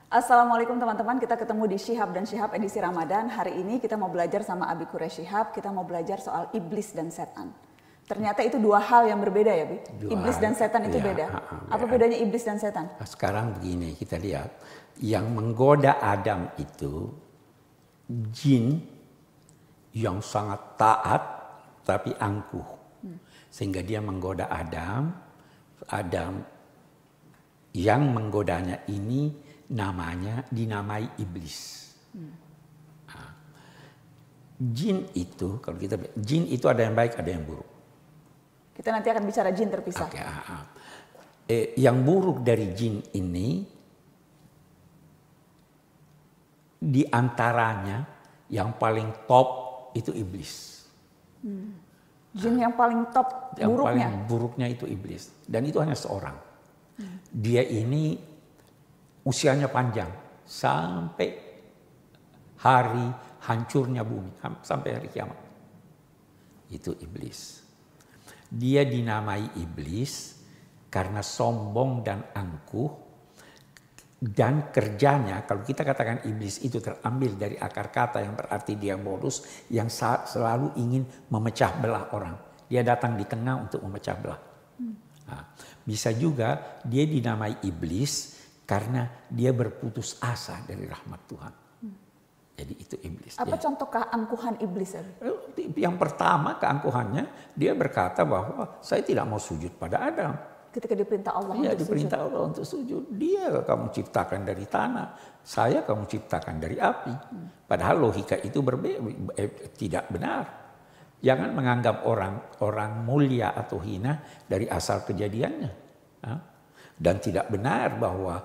Assalamualaikum teman-teman, kita ketemu di Syihab dan Syihab edisi Ramadan. Hari ini kita mau belajar sama Abi Quraish Syihab, kita mau belajar soal iblis dan setan. Ternyata itu dua hal yang berbeda ya, Bi? Iblis dan setan itu beda. Apa bedanya iblis dan setan? Sekarang begini, kita lihat. Yang menggoda Adam itu jin yang sangat taat tapi angkuh. Sehingga dia menggoda Adam. Adam yang menggodanya ini dinamai iblis. Jin itu, kalau kita jin itu ada yang baik, ada yang buruk. Kita nanti akan bicara jin terpisah. Yang buruk dari jin ini, di antaranya yang paling top itu iblis. Jin yang paling top yang buruknya? Paling buruknya itu iblis. Dan itu hanya seorang. Dia ini usianya panjang sampai hari hancurnya bumi, sampai hari kiamat. Itu iblis. Dia dinamai iblis karena sombong dan angkuh, dan kerjanya, kalau kita katakan iblis itu terambil dari akar kata yang berarti dia modus, yang selalu ingin memecah belah orang. Dia datang di tengah untuk memecah belah. Nah, bisa juga dia dinamai iblis karena dia berputus asa dari rahmat Tuhan. Jadi itu iblis. Apa contoh keangkuhan iblis? Yang pertama keangkuhannya, dia berkata bahwa saya tidak mau sujud pada Adam. Ketika diperintah Allah untuk diperintah sujud. Allah untuk sujud. Dia kamu ciptakan dari tanah, saya kamu ciptakan dari api. Padahal logika itu tidak benar. Jangan menganggap orang mulia atau hina dari asal kejadiannya. Dan tidak benar bahwa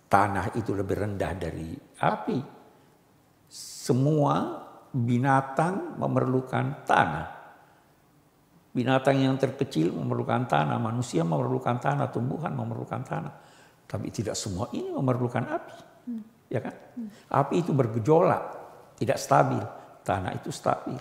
tanah itu lebih rendah dari api. Semua binatang memerlukan tanah. Binatang yang terkecil memerlukan tanah, manusia memerlukan tanah, tumbuhan memerlukan tanah. Tapi tidak semua ini memerlukan api. Ya kan? Api itu bergejolak, tidak stabil. Tanah itu stabil.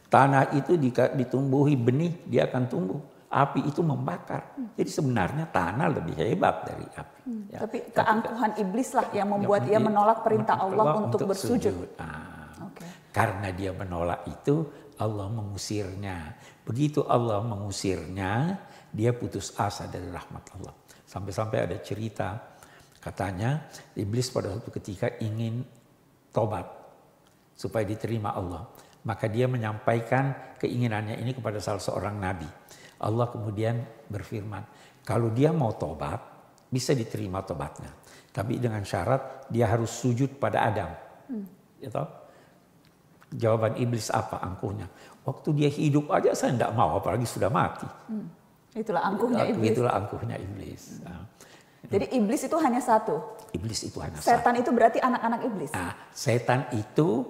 Tanah itu ditumbuhi benih, dia akan tumbuh. Api itu membakar. Jadi sebenarnya tanah lebih hebat dari api. Ya. Tapi keangkuhan iblis lah yang membuat ia menolak perintah Allah untuk bersujud. Karena dia menolak itu, Allah mengusirnya. Begitu Allah mengusirnya, dia putus asa dari rahmat Allah. Sampai-sampai ada cerita, katanya iblis pada suatu ketika ingin tobat supaya diterima Allah. Maka dia menyampaikan keinginannya ini kepada salah seorang nabi. Allah kemudian berfirman, kalau dia mau tobat, bisa diterima tobatnya. Tapi dengan syarat dia harus sujud pada Adam. Gitu? Jawaban iblis apa angkuhnya? Waktu dia hidup aja saya tidak mau, apalagi sudah mati. Itulah angkuhnya iblis. Itulah angkuhnya iblis. Jadi iblis itu hanya satu? Iblis itu hanya satu. Setan satu. itu berarti anak-anak iblis? Setan itu,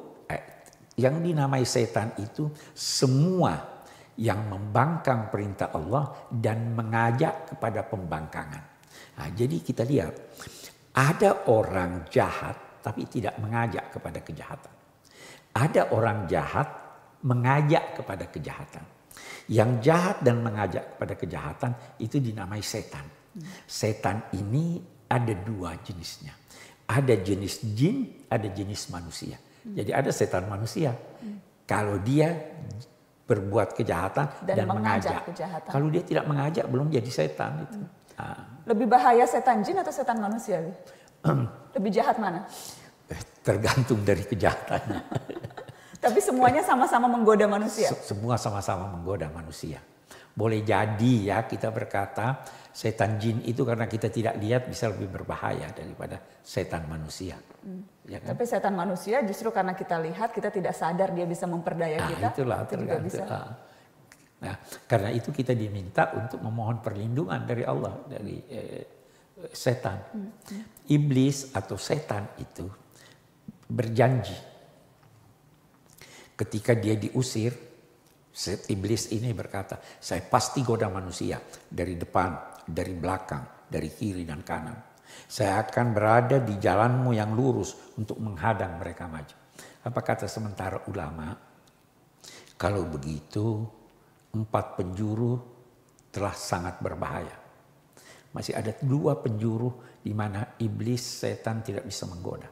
yang dinamai setan itu semua yang membangkang perintah Allah dan mengajak kepada pembangkangan. Jadi kita lihat, ada orang jahat tapi tidak mengajak kepada kejahatan. Ada orang jahat mengajak kepada kejahatan. Yang jahat dan mengajak kepada kejahatan itu dinamai setan. Setan ini ada dua jenisnya. Ada jenis jin, ada jenis manusia. Jadi ada setan manusia. Kalau dia berbuat kejahatan dan mengajak kejahatan. Kalau dia tidak mengajak, belum jadi setan itu. Lebih bahaya setan jin atau setan manusia? Lebih jahat mana? Tergantung dari kejahatannya. Tapi semuanya sama-sama menggoda manusia? Semua sama-sama menggoda manusia. Boleh jadi ya kita berkata setan jin itu karena kita tidak lihat bisa lebih berbahaya daripada setan manusia. Ya kan? Tapi setan manusia justru karena kita lihat, kita tidak sadar dia bisa memperdaya kita. Itulah tergantung. Nah, karena itu kita diminta untuk memohon perlindungan dari Allah, dari setan. Iblis atau setan itu berjanji ketika dia diusir, iblis ini berkata, saya pasti goda manusia dari depan, dari belakang, dari kiri dan kanan. Saya akan berada di jalanmu yang lurus untuk menghadang mereka maju. Apa kata sementara ulama? Kalau begitu, 4 penjuru telah sangat berbahaya. Masih ada dua penjuru di mana iblis, setan tidak bisa menggoda.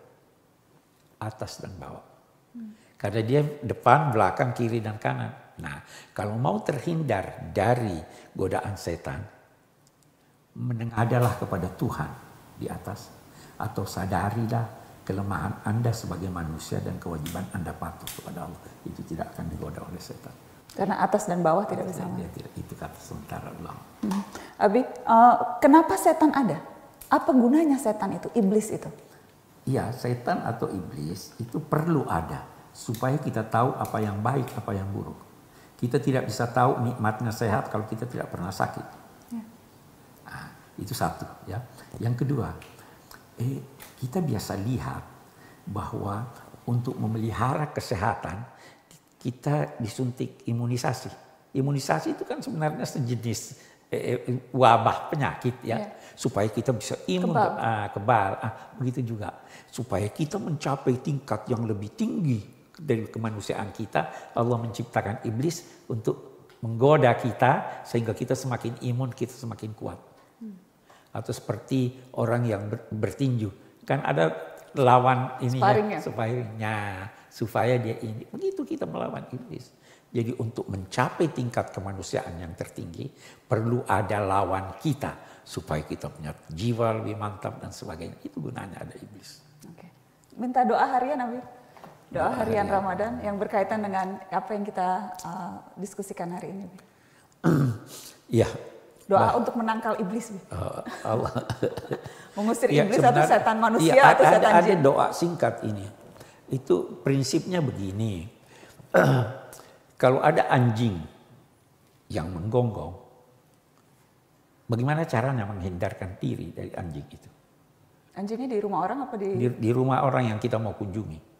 Atas dan bawah. Karena dia depan, belakang, kiri, dan kanan. Nah, kalau mau terhindar dari godaan setan, menengadalah kepada Tuhan di atas. Atau sadarilah kelemahan Anda sebagai manusia dan kewajiban Anda patuh kepada Allah. Itu tidak akan digoda oleh setan. Karena atas dan bawah tidak bisa. Itu kata sementara ulama. Abi, kenapa setan ada? Apa gunanya setan itu, iblis itu? Iya, setan atau iblis itu perlu ada supaya kita tahu apa yang baik, apa yang buruk. Kita tidak bisa tahu nikmatnya sehat kalau kita tidak pernah sakit. Ya. Nah, itu satu. Ya. Yang kedua, kita biasa lihat bahwa untuk memelihara kesehatan kita disuntik imunisasi. Imunisasi itu kan sebenarnya sejenis wabah penyakit ya. Supaya kita bisa imun kebal. Begitu juga supaya kita mencapai tingkat yang lebih tinggi dari kemanusiaan kita, Allah menciptakan iblis untuk menggoda kita sehingga kita semakin imun, kita semakin kuat. Atau seperti orang yang bertinju, kan ada lawan ininya, sparringnya, supaya dia ini. Begitu kita melawan iblis. Jadi untuk mencapai tingkat kemanusiaan yang tertinggi, perlu ada lawan kita. Supaya kita punya jiwa lebih mantap dan sebagainya. Itu gunanya ada iblis. Oke. Minta doa harian, Abi. Doa harian Ramadan yang berkaitan dengan apa yang kita diskusikan hari ini. Iya. Doa untuk menangkal iblis. Allah. Mengusir iblis atau setan manusia atau setan jin. Ada doa singkat ini. Itu prinsipnya begini. Kalau ada anjing yang menggonggong, bagaimana caranya menghindarkan diri dari anjing itu? Anjingnya di rumah orang apa di rumah orang yang kita mau kunjungi.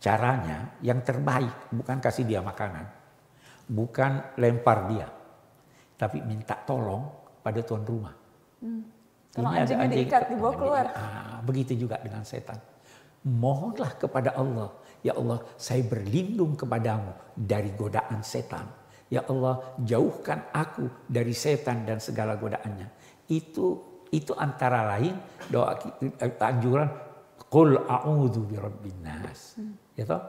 Caranya yang terbaik bukan kasih dia makanan, bukan lempar dia, tapi minta tolong pada tuan rumah. Tolong anjingnya diikat, dibawa keluar. Begitu juga dengan setan. Mohonlah kepada Allah, ya Allah, saya berlindung kepadamu dari godaan setan. Ya Allah, jauhkan aku dari setan dan segala godaannya. Itu antara lain doa anjuran qul a'udzu birabbin nas. Ya toh?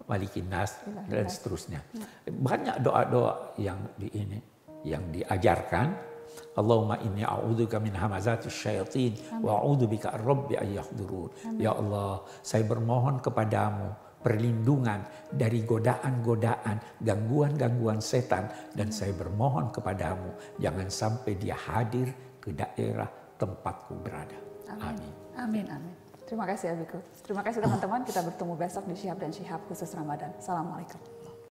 Malikin nas dan seterusnya. Banyak doa-doa yang diajarkan. Allahumma inni a'udzubika min hamazatis syayatin wa a'udzubika rabbi ay yahdurun. Ya Allah, saya bermohon kepadamu perlindungan dari godaan-godaan, gangguan-gangguan setan, dan saya bermohon kepadamu jangan sampai dia hadir ke daerah tempatku berada. Amin. Amin. Amin. Terima kasih Abiku. Terima kasih teman-teman. Kita bertemu besok di Syihab dan Syihab khusus Ramadan. Assalamualaikum.